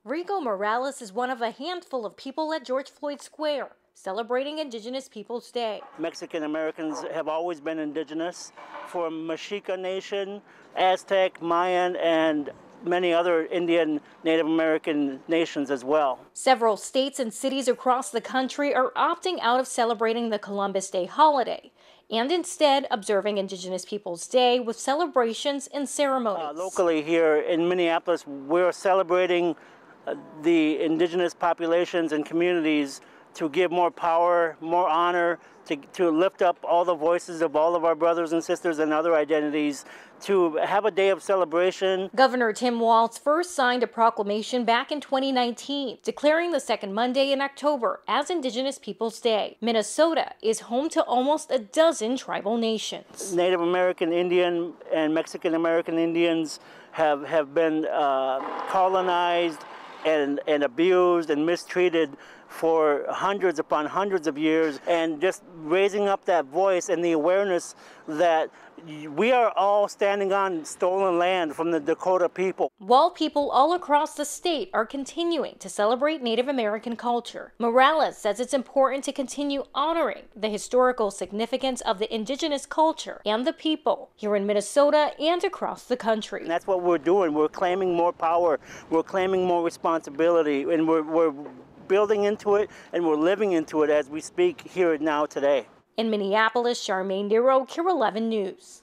Rigo Morales is one of a handful of people at George Floyd Square celebrating Indigenous Peoples Day. Mexican Americans have always been indigenous, from Mexica Nation, Aztec, Mayan, and many other Indian Native American nations as well. Several states and cities across the country are opting out of celebrating the Columbus Day holiday and instead observing Indigenous Peoples Day with celebrations and ceremonies. Locally here in Minneapolis, we're celebrating the indigenous populations and communities to give more power, more honor, to lift up all the voices of all of our brothers and sisters and other identities, to have a day of celebration. Governor Tim Walz first signed a proclamation back in 2019, declaring the second Monday in October as Indigenous Peoples Day. Minnesota is home to almost a dozen tribal nations. Native American Indian and Mexican American Indians have been colonized and abused and mistreated for hundreds upon hundreds of years, and just raising up that voice and the awareness that we are all standing on stolen land from the Dakota people. While people all across the state are continuing to celebrate Native American culture, Morales says it's important to continue honoring the historical significance of the indigenous culture and the people here in Minnesota and across the country. And that's what we're doing. We're claiming more power, we're claiming more responsibility, and we're building into it, and we're living into it as we speak here now today. In Minneapolis, Charmaine Nero, KARE 11 News.